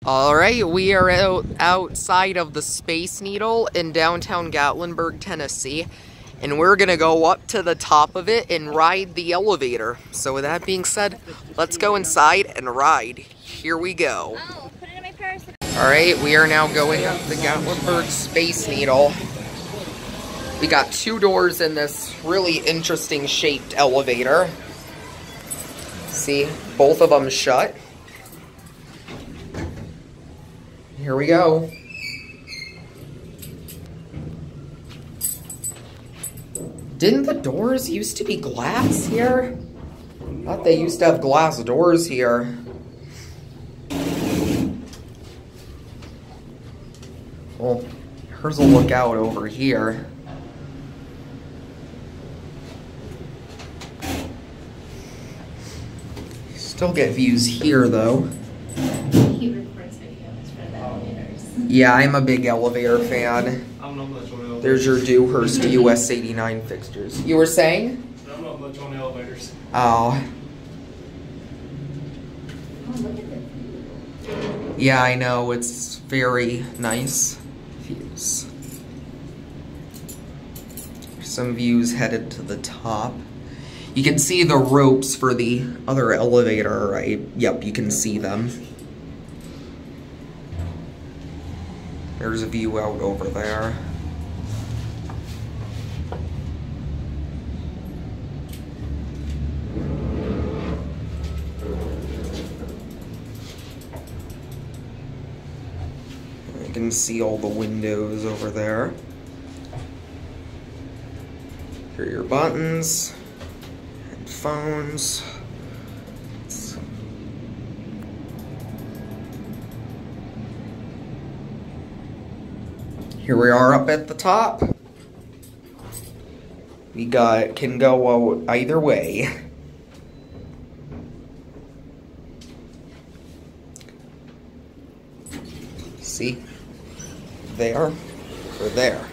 Alright, we are outside of the Space Needle in downtown Gatlinburg, Tennessee, and we're gonna go up to the top of it and ride the elevator. So with that being said, let's go inside and ride. Here we go. Oh, put it in my purse. Alright, we are now going up the Gatlinburg Space Needle. We got two doors in this really interesting shaped elevator. See, both of them shut. Here we go. Didn't the doors used to be glass here? I thought they used to have glass doors here. Well, here's a lookout over here. Still get views here though. Yeah, I'm a big elevator fan. I'm not much on elevators. There's your Dewhurst US 89 fixtures. You were saying? I'm not much on elevators. Oh. Yeah, I know. It's very nice views. Some views headed to the top. You can see the ropes for the other elevator, right? Yep, you can see them. There's a view out over there. You can see all the windows over there. Here are your buttons and phones. Here we are up at the top. We can go out either way. See? There or there.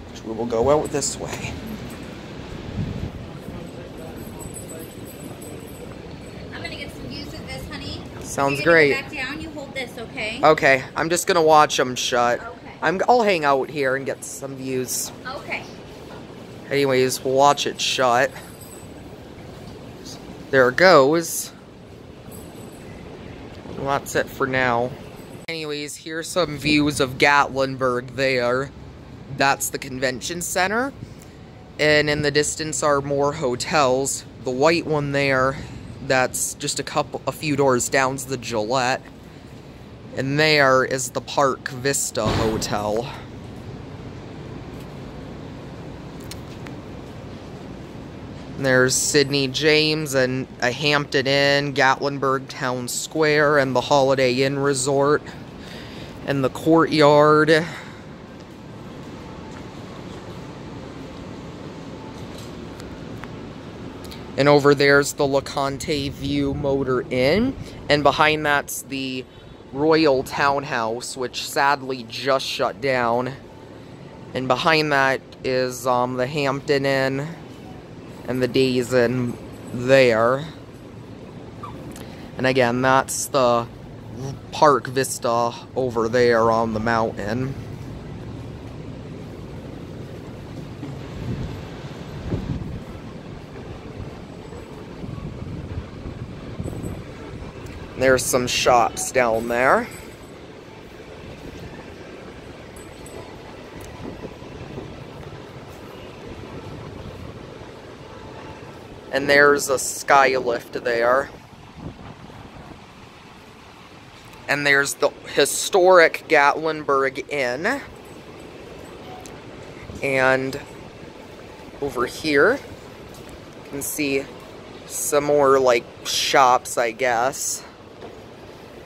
Which we will go out this way. I'm gonna get some views of this, honey. Sounds You're gonna great. go back down, you hold this, okay? Okay, I'm just gonna watch them shut. Okay. I'll hang out here and get some views. Okay. Anyways, we'll watch it shut. There it goes. Well, that's it for now. Anyways, here's some views of Gatlinburg there. That's the convention center. And in the distance are more hotels. The white one there, that's just a few doors down, is the Gillette. And there is the Park Vista Hotel. And there's Sydney James and a Hampton Inn, Gatlinburg Town Square, and the Holiday Inn Resort, and the Courtyard. And over there's the LeConte View Motor Inn, and behind that's the Royal Townhouse, which sadly just shut down. And behind that is the Hampton Inn and the Days Inn there. And again, that's the Park Vista over there on the mountain. There's some shops down there. And there's a sky lift there. And there's the historic Gatlinburg Inn. And over here, you can see some more like shops, I guess.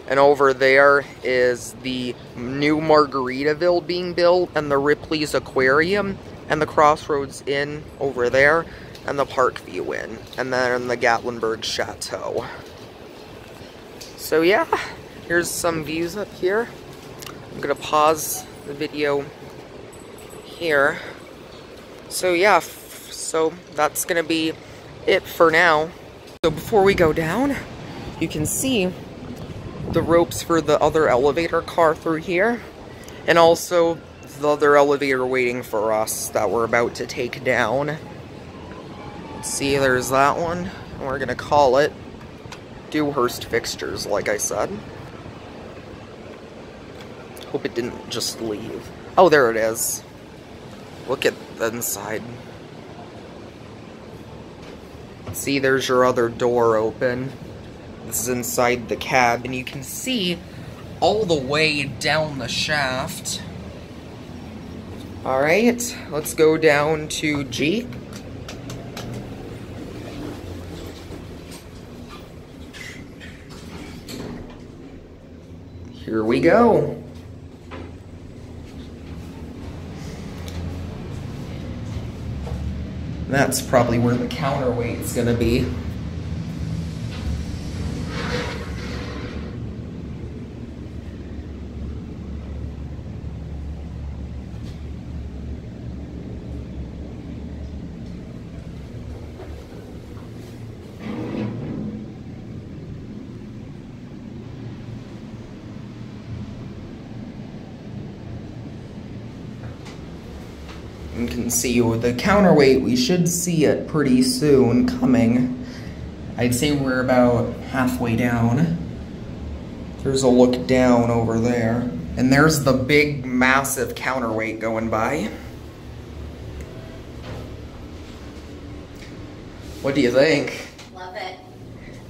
And over there is the new Margaritaville being built, and the Ripley's Aquarium, and the Crossroads Inn over there, and the Parkview Inn, and then the Gatlinburg Chateau. So yeah, here's some views up here. I'm gonna pause the video here. So yeah, so that's gonna be it for now. So before we go down, you can see the ropes for the other elevator car through here. And also the other elevator waiting for us that we're about to take down. Let's see, there's that one. And we're gonna call it Dewhurst Fixtures, like I said. Hope it didn't just leave. Oh, there it is. Look at the inside. See, there's your other door open. This is inside the cab, and you can see all the way down the shaft. Alright, let's go down to G. Here we go. That's probably where the counterweight's gonna be. You can see with the counterweight, we should see it pretty soon coming. I'd say we're about halfway down. There's a look down over there. And there's the big, massive counterweight going by. What do you think? Love it.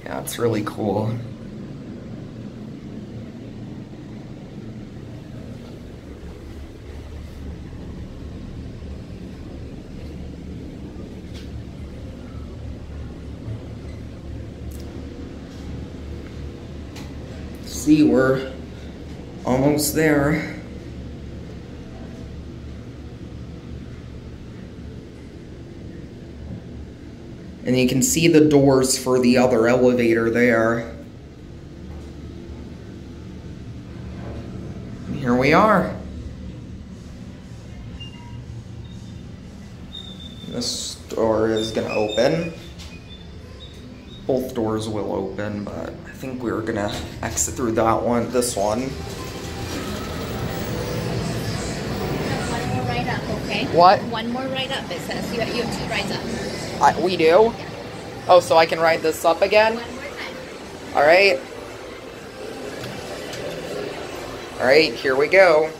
Yeah, it's really cool. See, we're almost there. And you can see the doors for the other elevator there. And here we are. This door is gonna open. Both doors will open, but I think we're gonna exit through that one, this one. One more right up, okay? What? One more right up, it says. You have 2 rides up. We do? Oh, so I can ride this up again? One more time. Alright. Alright, here we go.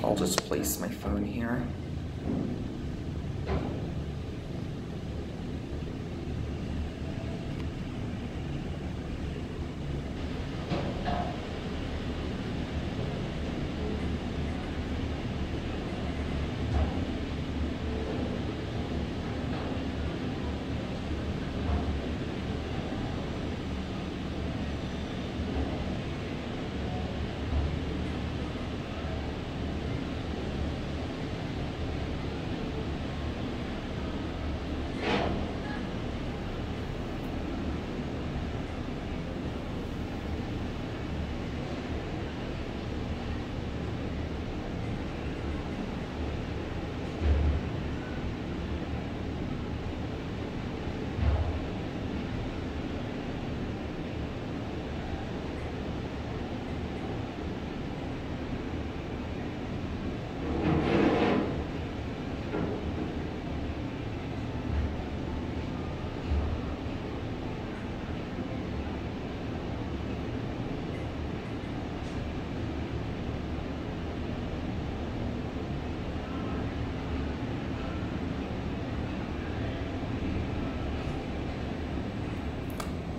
I'll just place my phone here.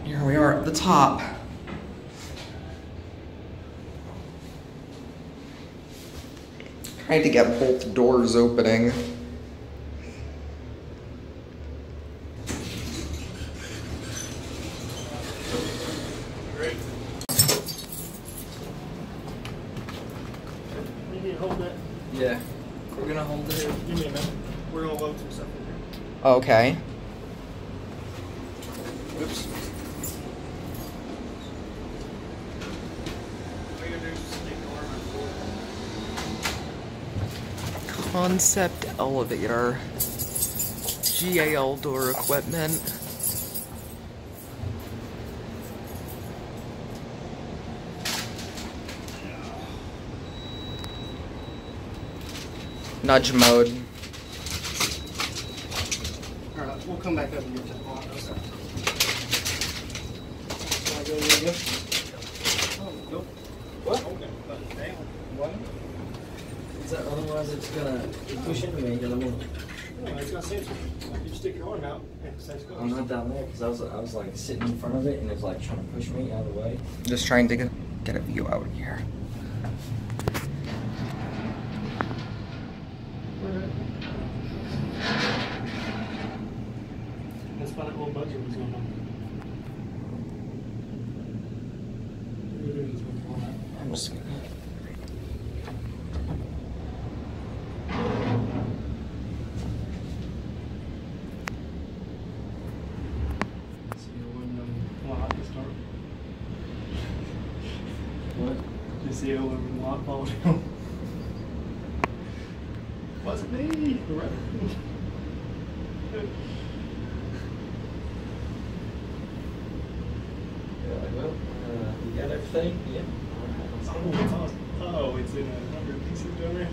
Here we are at the top. Trying to get both doors opening. Great. We need to hold that. Yeah. We're gonna hold it. Give me a minute. We're gonna load some stuff in here. Okay. Oops. All you gotta do is just ignore my floor. concept elevator. GAL door equipment. Nudge mode. Alright, we'll come back up and get that on. Oh, nope. What? Okay. What? Is that otherwise it's gonna push into me and gonna move? No, it's got sensors. You stick your arm out and it says go. I'm not down there because I was like sitting in front of it and it was like trying to push me out of the way. Just trying to get a view out here. That's why that whole budget was going on. I'm just gonna... What? You see it when the lock falls down. Wasn't me. Right. Well, you got everything? Yeah. Oh, it's awesome. Oh, it's in 100 pieces down there.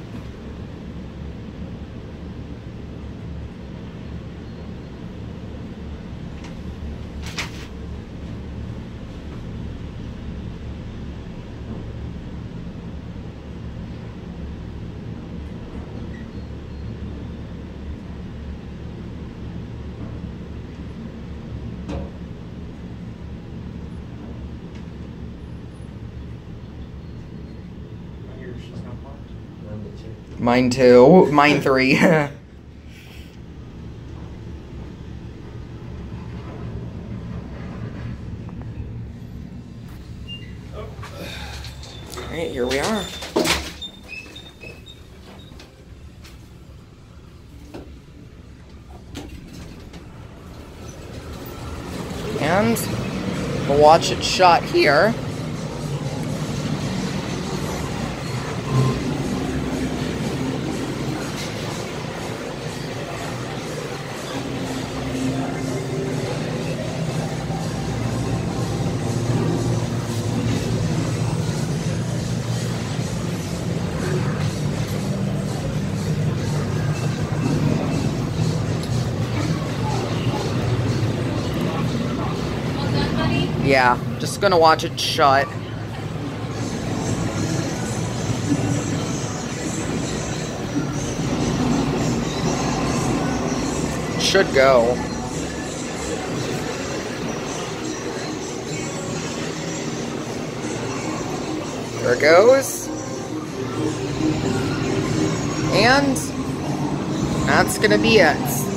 Mine too. Mine 3. Alright, here we are. And we'll watch it shot here. Yeah, just gonna watch it shut. Should go. There it goes. And that's gonna be it.